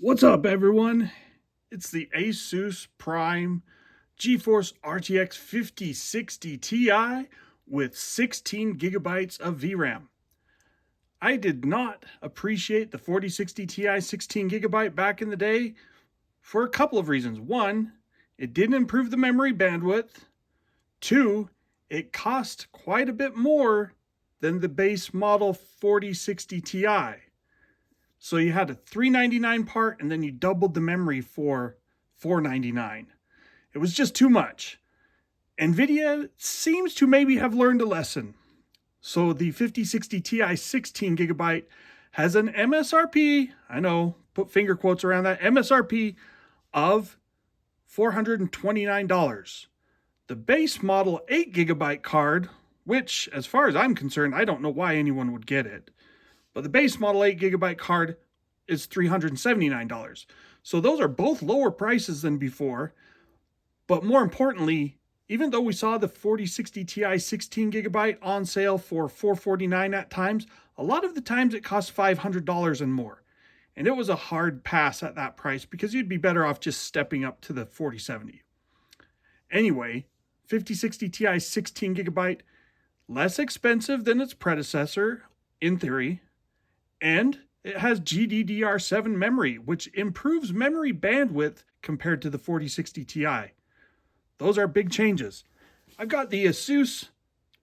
What's up, everyone? It's the Asus Prime GeForce RTX 5060 Ti with 16 gigabytes of VRAM. I did not appreciate the 4060 Ti 16 gigabyte back in the day for a couple of reasons. One, it didn't improve the memory bandwidth. Two, it cost quite a bit more than the base model 4060 Ti. So you had a $399 part and then you doubled the memory for $499. It was just too much. Nvidia seems to maybe have learned a lesson. So the 5060 Ti 16 gigabyte has an MSRP, I know, put finger quotes around that, MSRP of $429. The base model 8 gigabyte card, which as far as I'm concerned, I don't know why anyone would get it, but the base model 8 gigabyte card is $379. So those are both lower prices than before. But more importantly, even though we saw the 4060 Ti 16 gigabyte on sale for $449 at times, a lot of the times it cost $500 and more. And it was a hard pass at that price because you'd be better off just stepping up to the 4070. Anyway, 5060 Ti 16 gigabyte, less expensive than its predecessor in theory, and it has GDDR7 memory, which improves memory bandwidth compared to the 4060 Ti. Those are big changes. I've got the Asus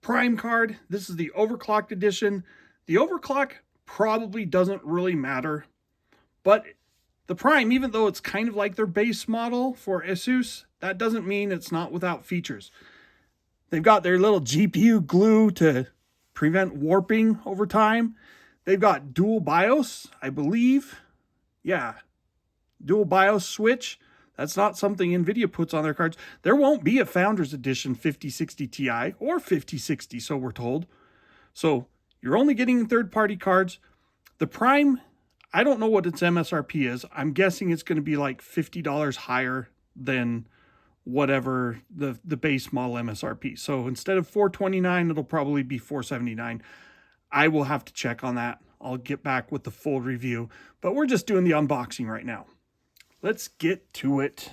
Prime card. This is the overclocked edition. The overclock probably doesn't really matter, but the Prime, even though it's kind of like their base model for Asus, that doesn't mean it's not without features. They've got their little GPU glue to prevent warping over time. They've got dual BIOS, I believe. Yeah, dual BIOS switch. That's not something Nvidia puts on their cards. There won't be a Founders Edition 5060 Ti or 5060, so we're told. So you're only getting third-party cards. The Prime, I don't know what its MSRP is. I'm guessing it's going to be like $50 higher than whatever the base model MSRP. So instead of $429, it'll probably be $479. I will have to check on that. I'll get back with the full review, but we're just doing the unboxing right now. Let's get to it.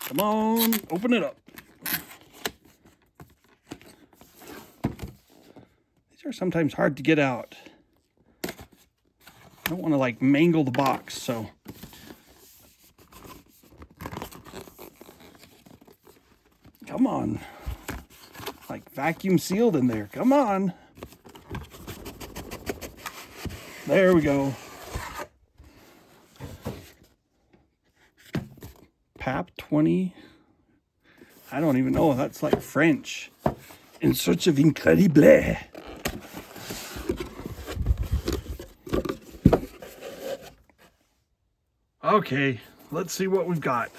Come on, open it up. These are sometimes hard to get out. I don't want to like mangle the box, so. Come on. Like vacuum sealed in there. Come on. There we go. PAP 20. I don't even know. That's like French. In search of incredible. Okay, let's see what we've got.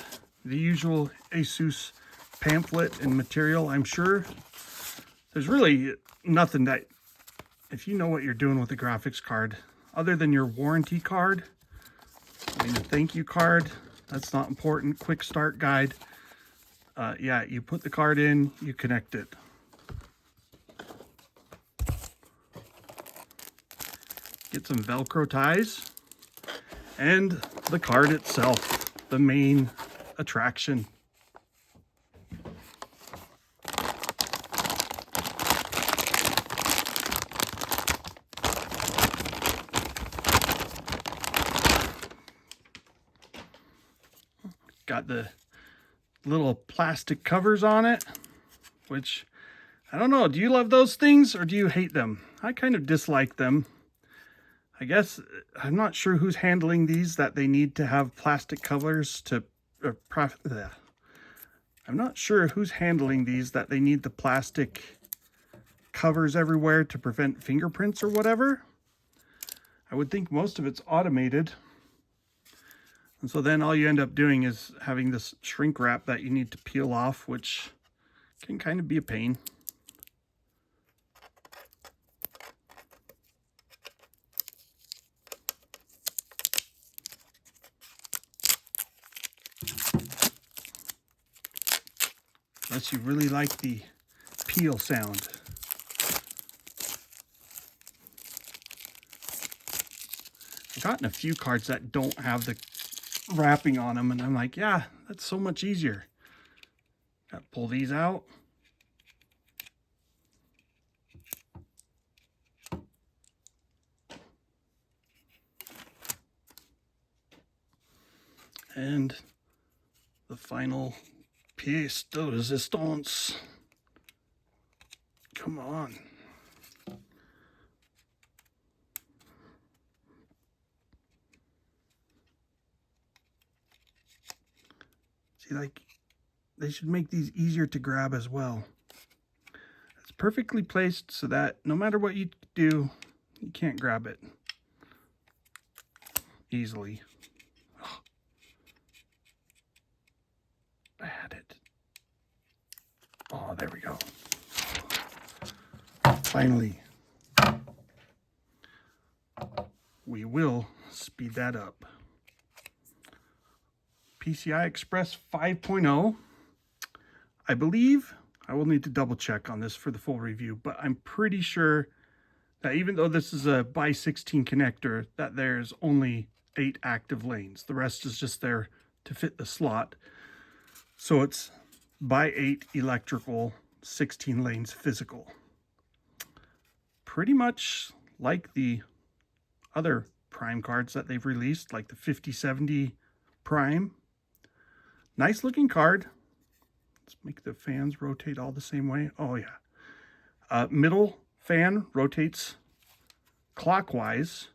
The usual Asus pamphlet and material, I'm sure. There's really nothing that, if you know what you're doing with the graphics card, other than your warranty card, I mean the thank you card, that's not important. Quick start guide. Yeah, you put the card in, you connect it. Get some Velcro ties. And the card itself, the main attraction. Got the little plastic covers on it, which, I don't know, do you love those things or do you hate them? I kind of dislike them. I guess, I'm not sure who's handling these, that they need to have plastic covers to, I'm not sure who's handling these, that they need the plastic covers everywhere to prevent fingerprints or whatever. I would think most of it's automated. And so then all you end up doing is having this shrink wrap that you need to peel off, which can kind of be a pain. Let's unless you really like the peel sound. I've gotten a few cards that don't have the wrapping on them, and I'm like, yeah, that's so much easier. Got to pull these out. And the final pièce de résistance. Come on. See, like, they should make these easier to grab as well. It's perfectly placed so that no matter what you do, you can't grab it easily. Oh, I had it. Oh, there we go. Finally. We will speed that up. PCI Express 5.0. I believe, I will need to double check on this for the full review, but I'm pretty sure that even though this is a by 16 connector, that there's only 8 active lanes. The rest is just there to fit the slot. So it's by 8 electrical, 16 lanes physical. Pretty much like the other Prime cards that they've released, like the 5070 Prime. Nice looking card. Let's make the fans rotate all the same way. Oh yeah. Middle fan rotates clockwise,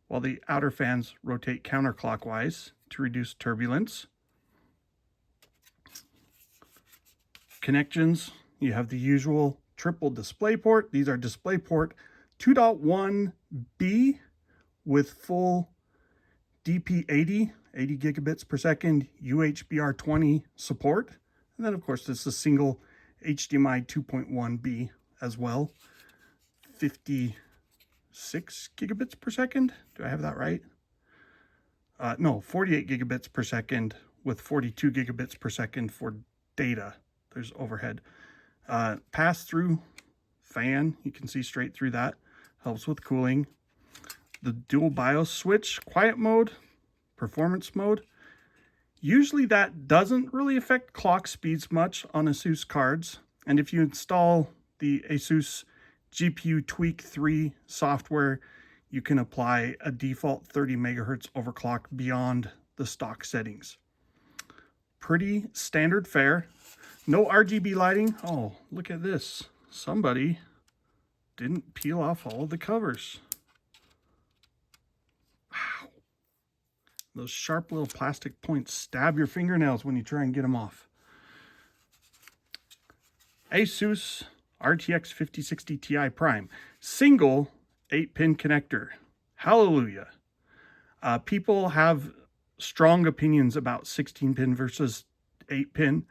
while the outer fans rotate counterclockwise to reduce turbulence. Connections, you have the usual triple DisplayPort. These are DisplayPort 2.1B with full DP80, 80 gigabits per second, UHBR20 support. And then, of course, this is a single HDMI 2.1B as well. 56 gigabits per second. Do I have that right? No, 48 gigabits per second with 42 gigabits per second for data. There's overhead. Pass-through fan. You can see straight through that. Helps with cooling. The dual BIOS switch, quiet mode, performance mode. Usually that doesn't really affect clock speeds much on Asus cards. And if you install the Asus GPU Tweak 3 software, you can apply a default 30 megahertz overclock beyond the stock settings. Pretty standard fare. No RGB lighting. Oh, look at this. Somebody didn't peel off all of the covers. Wow. Those sharp little plastic points stab your fingernails when you try and get them off. Asus RTX 5060 Ti Prime. Single 8-pin connector. Hallelujah. People have strong opinions about 16-pin versus 8-pin.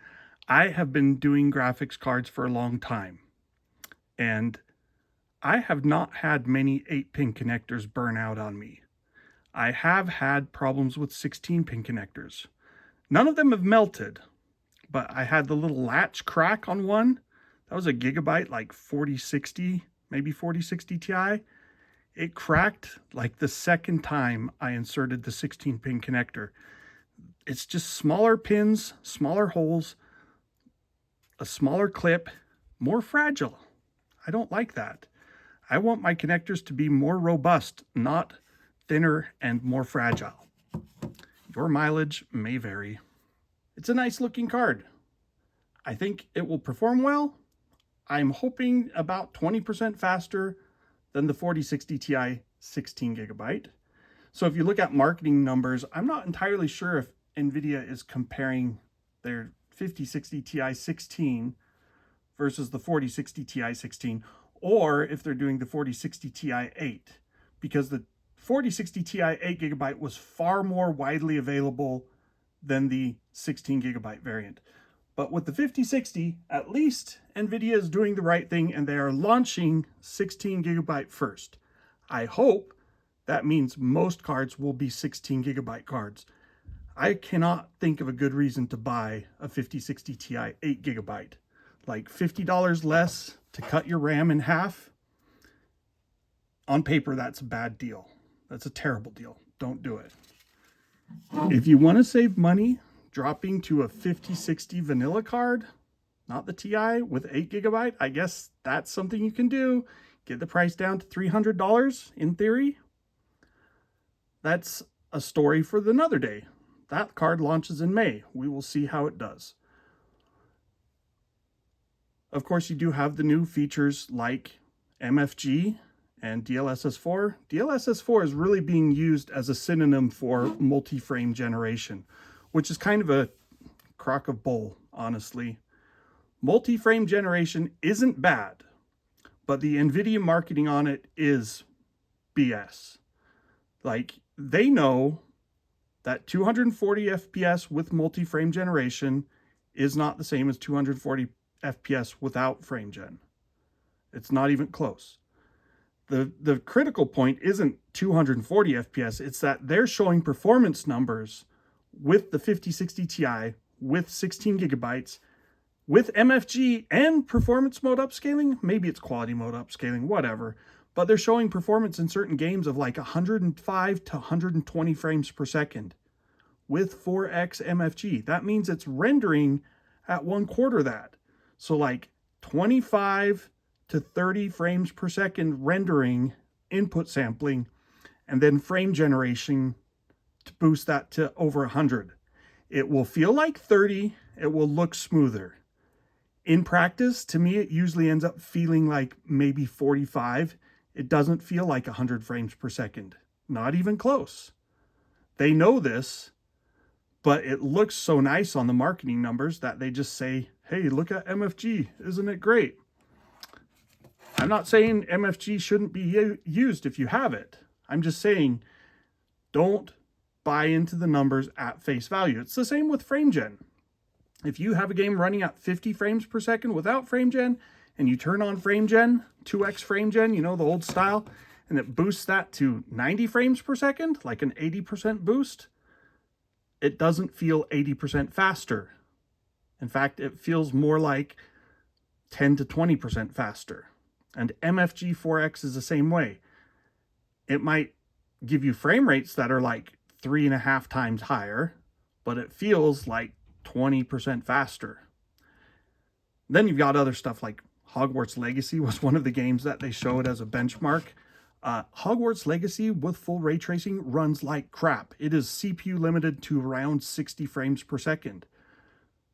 I have been doing graphics cards for a long time, and I have not had many 8-pin connectors burn out on me. I have had problems with 16-pin connectors. None of them have melted, but I had the little latch crack on one. That was a Gigabyte, like 4060, maybe 4060 Ti. It cracked like the second time I inserted the 16-pin connector. It's just smaller pins, smaller holes, a smaller clip, more fragile. I don't like that. I want my connectors to be more robust, not thinner and more fragile. Your mileage may vary. It's a nice looking card. I think it will perform well. I'm hoping about 20% faster than the 4060 Ti 16 gigabyte. So if you look at marketing numbers, I'm not entirely sure if Nvidia is comparing their 5060 Ti 16 versus the 4060 Ti 16, or if they're doing the 4060 Ti 8, because the 4060 Ti 8 gigabyte was far more widely available than the 16 gigabyte variant. But with the 5060, at least Nvidia is doing the right thing and they are launching 16 gigabyte first. I hope that means most cards will be 16 gigabyte cards. I cannot think of a good reason to buy a 5060 Ti 8 gigabyte. like $50 less to cut your RAM in half, on paper, that's a bad deal. That's a terrible deal. Don't do it. If you want to save money, dropping to a 5060 vanilla card, not the Ti with 8 GB, I guess that's something you can do. Get the price down to $300 in theory. That's a story for another day. That card launches in May. We will see how it does. Of course, you do have the new features like MFG and DLSS4. DLSS4 is really being used as a synonym for multi-frame generation, which is kind of a crock of bull, honestly. Multi-frame generation isn't bad, but the Nvidia marketing on it is BS. Like, they know that 240 FPS with multi-frame generation is not the same as 240 FPS without frame gen. It's not even close. The critical point isn't 240 FPS, it's that they're showing performance numbers with the 5060 Ti, with 16 gigabytes, with MFG and performance mode upscaling. Maybe it's quality mode upscaling, whatever. But they're showing performance in certain games of like 105 to 120 frames per second with 4x MFG. That means it's rendering at 1/4 that. So like 25 to 30 frames per second rendering, input sampling, and then frame generation to boost that to over 100. It will feel like 30, it will look smoother. In practice, to me, it usually ends up feeling like maybe 45. It doesn't feel like 100 frames per second. Not even close. They know this, but it looks so nice on the marketing numbers that they just say, hey, look at MFG, isn't it great? I'm not saying MFG shouldn't be used if you have it. I'm just saying don't buy into the numbers at face value. It's the same with frame gen. If you have a game running at 50 frames per second without frame gen, and you turn on frame gen, 2x frame gen, you know, the old style, and it boosts that to 90 frames per second, like an 80% boost, it doesn't feel 80% faster. In fact, it feels more like 10 to 20% faster. And MFG 4X is the same way. It might give you frame rates that are like 3.5 times higher, but it feels like 20% faster. Then you've got other stuff like Hogwarts Legacy was one of the games that they showed as a benchmark. Hogwarts Legacy with full ray tracing runs like crap. It is CPU limited to around 60 frames per second.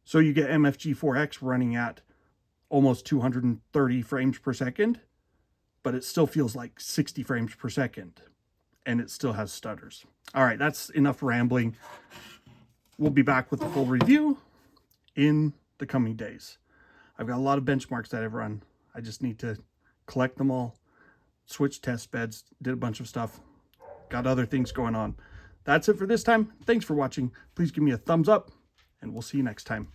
So you get MFG 4X running at almost 230 frames per second, but it still feels like 60 frames per second, and it still has stutters. All right, that's enough rambling. We'll be back with the full review in the coming days. I've got a lot of benchmarks that I've run. I just need to collect them all, switch test beds, did a bunch of stuff, got other things going on. That's it for this time. Thanks for watching. Please give me a thumbs up, and we'll see you next time.